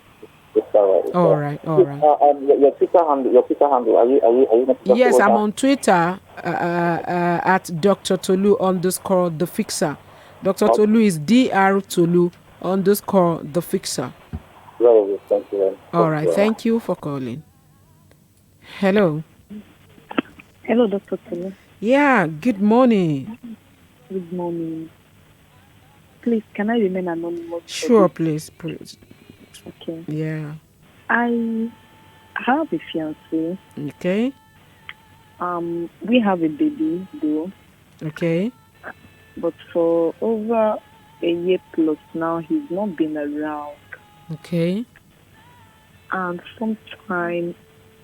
Speaker 1: All right.
Speaker 10: Your Twitter handle. Are you?
Speaker 1: Yes, I'm on Twitter at Dr. TOLU _ the fixer. Dr. TOLU is Dr. TOLU _ the fixer.
Speaker 10: Very good. Thank you very much.
Speaker 1: All right. Thank you for calling. Hello.
Speaker 11: Hello, Dr. TOLU.
Speaker 1: Yeah. Good morning.
Speaker 11: Good morning. Please, can I remain anonymous?
Speaker 1: Sure, please.
Speaker 11: Okay.
Speaker 1: Yeah.
Speaker 11: I have a fiancé.
Speaker 1: Okay.
Speaker 11: We have a baby, though.
Speaker 1: Okay.
Speaker 11: But for over a year plus now, he's not been around.
Speaker 1: Okay.
Speaker 11: And sometimes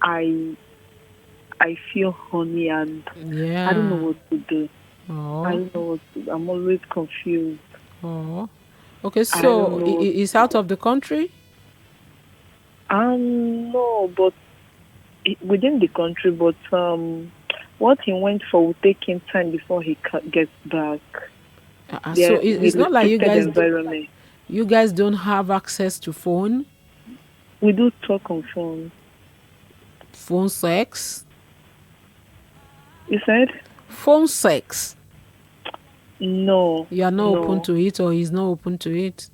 Speaker 11: I feel horny and I don't know what to do.
Speaker 1: Oh.
Speaker 11: I don't know what to do. I'm always confused.
Speaker 1: Oh. Okay, so he's out of the country?
Speaker 11: No, but within the country, but what he went for will take him time before he gets back.
Speaker 1: So it's not like you guys don't have access to phone?
Speaker 11: We do talk on phone.
Speaker 1: Phone sex?
Speaker 11: You said?
Speaker 1: Phone sex?
Speaker 11: No.
Speaker 1: You are not open to it, or he's not open to it?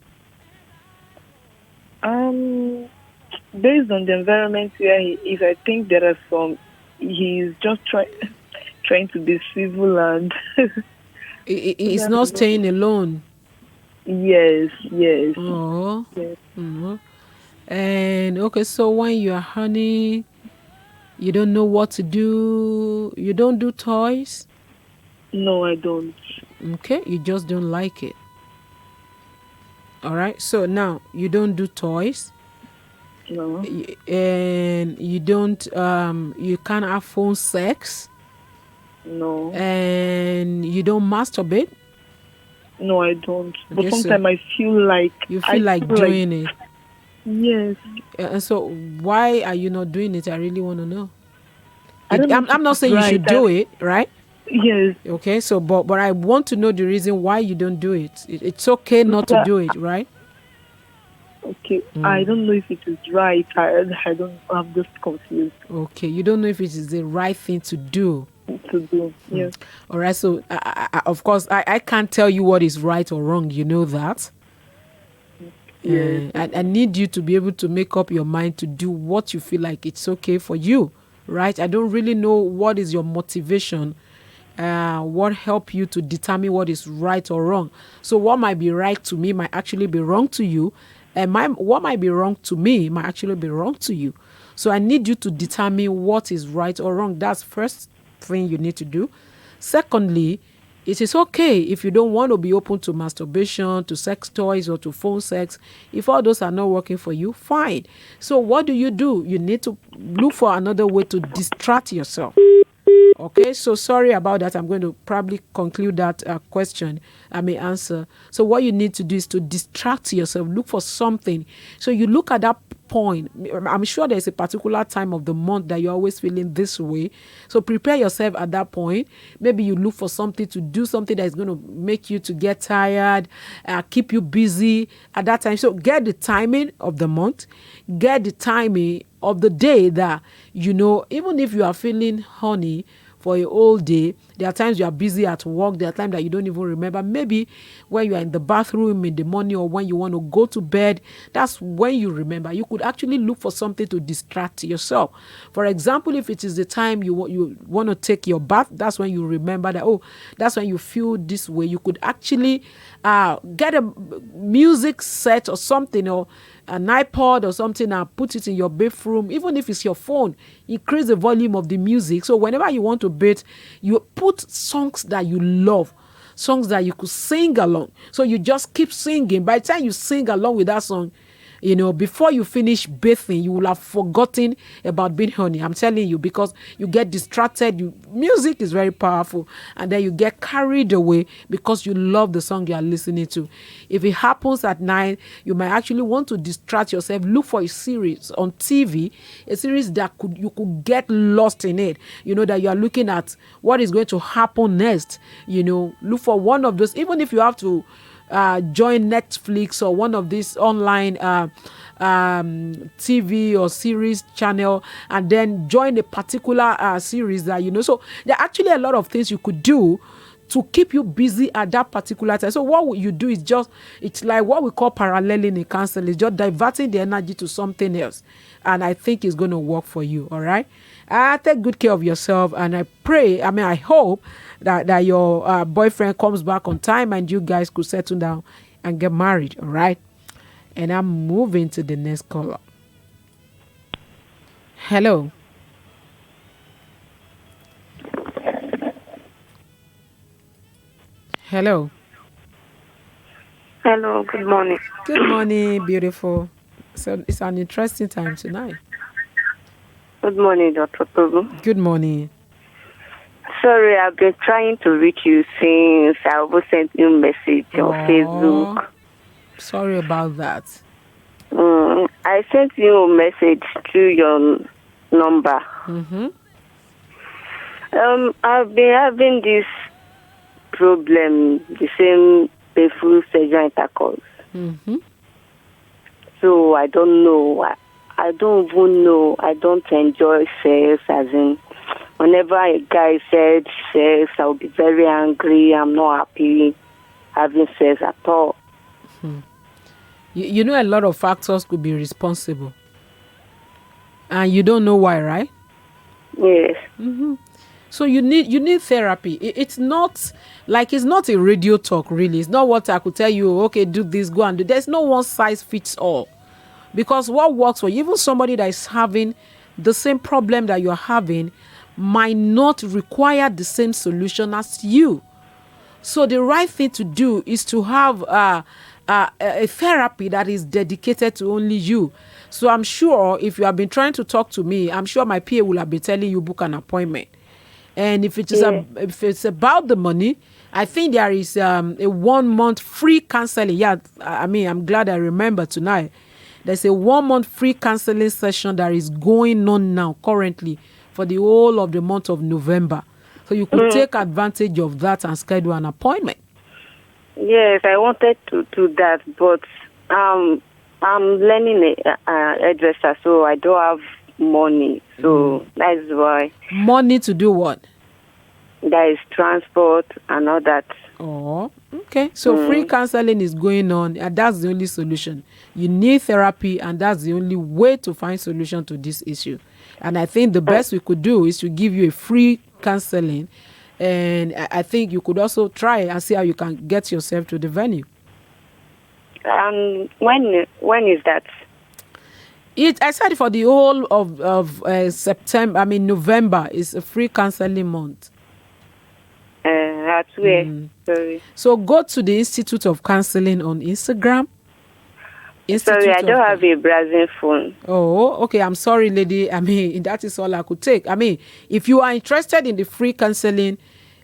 Speaker 11: Based on the environment where he is, I think there are some. He's just trying to be civil and.
Speaker 1: He's not staying alone.
Speaker 11: Yes.
Speaker 1: Oh.
Speaker 11: Yes.
Speaker 1: Mm-hmm. And okay, so when you are honey, you don't know what to do. You don't do toys?
Speaker 11: No, I don't.
Speaker 1: Okay, you just don't like it. All right. So now you don't do toys.
Speaker 11: No.
Speaker 1: And you don't. You can't have phone sex.
Speaker 11: No.
Speaker 1: And you don't masturbate.
Speaker 11: No, I don't.
Speaker 1: Okay,
Speaker 11: but sometimes I feel like
Speaker 1: you feel like doing it.
Speaker 11: Yes.
Speaker 1: And so why are you not doing it? I really want to know.
Speaker 11: I'm
Speaker 1: not saying you should do it, right?
Speaker 11: Yes.
Speaker 1: Okay. So, but I want to know the reason why you don't do it. It's okay not to do it, right?
Speaker 11: Okay. I don't know if it is right. I'm just confused.
Speaker 1: Okay. You don't know if it is the right thing to do.
Speaker 11: Yes.
Speaker 1: All right. So, of course, I can't tell you what is right or wrong. You know that.
Speaker 11: Yes.
Speaker 1: I need you to be able to make up your mind to do what you feel like it's okay for you, right? I don't really know what is your motivation, what help you to determine what is right or wrong. So what might be right to me might actually be wrong to you, and what might be wrong to me might actually be wrong to you. So I need you to determine what is right or wrong. That's first thing you need to do. Secondly, it is okay if you don't want to be open to masturbation, to sex toys, or to phone sex. If all those are not working for you, fine. So what do? You need to look for another way to distract yourself. Okay, so sorry about that. I'm going to probably conclude that question. I may answer. So what you need to do is to distract yourself. Look for something. So you look at that point. I'm sure there's a particular time of the month that you're always feeling this way. So prepare yourself at that point. Maybe you look for something to do, something that is going to make you to get tired, keep you busy at that time. So get the timing of the month, get the timing of the day that, even if you are feeling honey for a whole day, there are times you are busy at work, there are times that you don't even remember. Maybe when you are in the bathroom in the morning or when you want to go to bed, that's when you remember. You could actually look for something to distract yourself. For example, if it is the time you want to take your bath, that's when you remember that, that's when you feel this way. You could actually get a music set or something, or an iPod or something, and put it in your bathroom. Even if it's your phone, increase the volume of the music. So whenever you want to bathe, you put songs that you love, songs that you could sing along. So you just keep singing. By the time you sing along with that song, before you finish bathing, you will have forgotten about being honey. I'm telling you, because you get distracted. Music is very powerful, and then you get carried away because you love the song you are listening to. If it happens at night, you might actually want to distract yourself. Look for a series on TV, a series that you could get lost in it. That you are looking at what is going to happen next. Look for one of those, even if you have to join Netflix or one of these online TV or series channel, and then join a particular series that So there are actually a lot of things you could do to keep you busy at that particular time. So what you do is it's like what we call paralleling in counseling. It's just diverting the energy to something else. And I think it's going to work for you. All right. Take good care of yourself. And I hope that your boyfriend comes back on time and you guys could settle down and get married. All right. And I'm moving to the next caller. Hello. Hello.
Speaker 12: Hello, good morning.
Speaker 1: Good morning, beautiful. So it's an interesting time tonight.
Speaker 12: Good morning, Dr. TOLU.
Speaker 1: Good morning.
Speaker 12: Sorry, I've been trying to reach you since I almost sent you a message on Facebook.
Speaker 1: Sorry about that.
Speaker 12: I sent you a message through your number.
Speaker 1: Mm-hmm.
Speaker 12: I've been having this problem, the same painful sexual intercourse.
Speaker 1: Mm-hmm.
Speaker 12: So I don't know. I don't even know. I don't enjoy sex, as in whenever a guy said sex, I'll be very angry. I'm not happy having sex at all.
Speaker 1: You know a lot of factors could be responsible. And you don't know why, right?
Speaker 12: Yes.
Speaker 1: Mm-hmm. So you need therapy. It's not a radio talk, really. It's not what I could tell you, okay, do this, go and do. There's no one size fits all. Because what works for you, even somebody that is having the same problem that you're having might not require the same solution as you. So the right thing to do is to have a therapy that is dedicated to only you. So I'm sure if you have been trying to talk to me, I'm sure my PA will have been telling you book an appointment. And if if it's about the money, I think there is a 1 month free counseling. Yeah, I'm glad I remember tonight. There's a 1 month free counseling session that is going on now currently for the whole of the month of November. So you could take advantage of that and schedule an appointment.
Speaker 12: Yes, I wanted to do that, but I'm learning a hairdresser, so I don't have money. So that's why.
Speaker 1: Money to do what?
Speaker 12: There is transport and all that.
Speaker 1: Oh, okay. So free counseling is going on, and that's the only solution. You need therapy, and that's the only way to find solution to this issue. And I think the best we could do is to give you a free counseling, and I think you could also try and see how you can get yourself to the venue.
Speaker 12: When is that?
Speaker 1: I said for the whole of September. November is a free counseling month.
Speaker 12: Sorry.
Speaker 1: So go to the Institute of Counseling on Instagram.
Speaker 12: Sorry, I
Speaker 1: Institute
Speaker 12: don't
Speaker 1: of-
Speaker 12: have a Brazilian phone.
Speaker 1: Oh, okay. I'm sorry, lady. I mean, that is all I could take. I mean, if you are interested in the free counseling,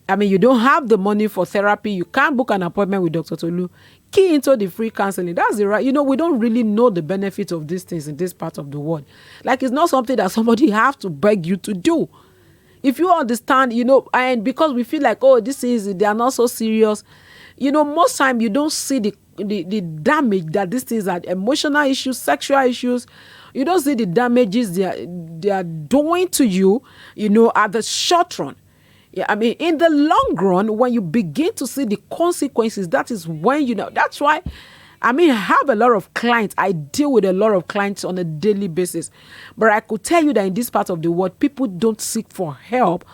Speaker 1: I mean, you don't have the money for therapy, you can't book an appointment with Dr. Tolu. Key into the free counseling. That's the right. You know, we don't really know the benefits of these things in this part of the world. Like, it's not something that somebody have to beg you to do. If you understand, you know, and because we feel like, oh, they are not so serious. You know, most time you don't see the damage that these things are, emotional issues, sexual issues. You don't see the damages they are doing to you, you know, at the short run. Yeah, I mean, in the long run, when you begin to see the consequences, that is when, you know, that's why, I mean, I have a lot of clients. I deal with a lot of clients on a daily basis. But I could tell you that in this part of the world, people don't seek for help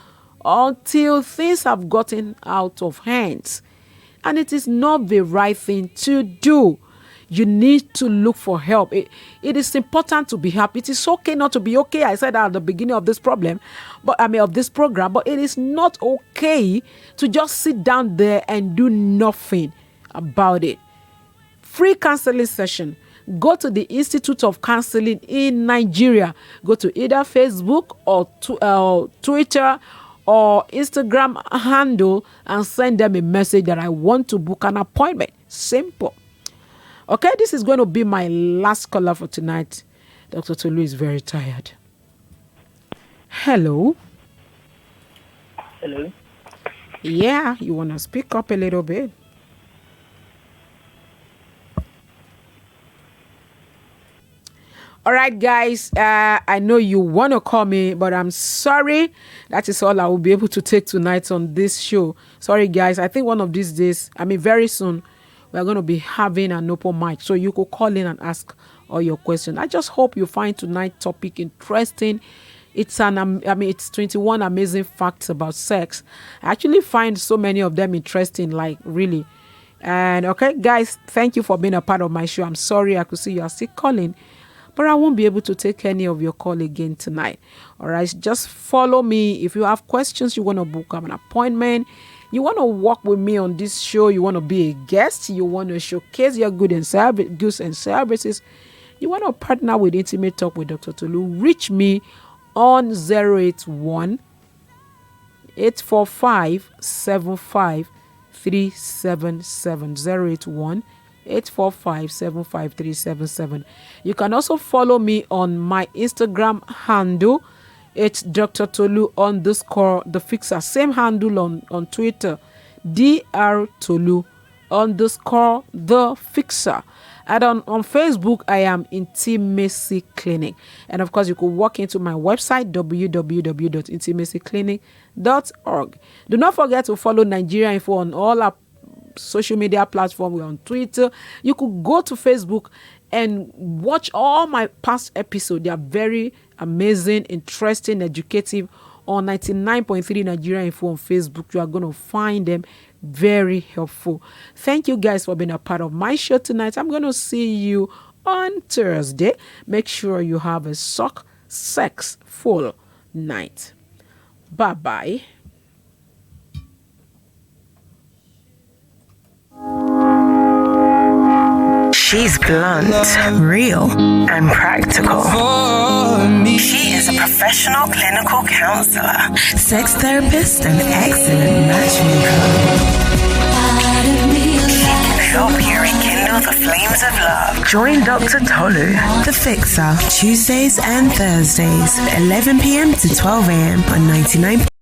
Speaker 1: until things have gotten out of hands. And it is not the right thing to do. You need to look for help. It is important to be happy. It is okay not to be okay. I said that at the beginning of this problem, of this program, but it is not okay to just sit down there and do nothing about it. Free counseling session. Go to the Institute of Counseling in Nigeria. Go to either Facebook or Twitter or Instagram handle and send them a message that I want to book an appointment. Simple. Okay, this is going to be my last caller for tonight. Dr. Tolu is very tired. Hello.
Speaker 13: Hello.
Speaker 1: Yeah, you want to speak up a little bit? All right, guys, I know you want to call me, but I'm sorry. That is all I will be able to take tonight on this show. Sorry, guys. I think one of these days, very soon, we're going to be having an open mic. So you could call in and ask all your questions. I just hope you find tonight's topic interesting. It's it's 21 amazing facts about sex. I actually find so many of them interesting, like really. And okay, guys, thank you for being a part of my show. I'm sorry I could see you are still calling, but I won't be able to take any of your call again tonight. All right, just follow me. If you have questions, you want to book an appointment, you want to work with me on this show, you want to be a guest, you want to showcase your goods and services, you want to partner with Intimate Talk with Dr. Tolu, reach me on 081 845 75377 081 845 75377. You can also follow me on my Instagram handle. It's Dr. Tolu _ the fixer. Same handle on Twitter, Dr. Tolu _ the fixer. And on Facebook, I am Intimacy Clinic. And of course, you could walk into my website, www.intimacyclinic.org. Do not forget to follow Nigeria Info on all our social media platforms. We're on Twitter. You could go to Facebook and watch all my past episodes. They are very amazing, interesting, educative. On 99.3 Nigeria Info on Facebook, you are going to find them very helpful. Thank you guys for being a part of my show tonight. I'm going to see you on Thursday. Make sure you have a sex-full night. Bye-bye.
Speaker 3: She's blunt, real, and practical. She is a professional clinical counselor, sex therapist, and excellent matchmaker. She can help you rekindle the flames of love. Join Dr. Tolu, the Fixer, Tuesdays and Thursdays, 11 p.m. to 12 a.m. on 99.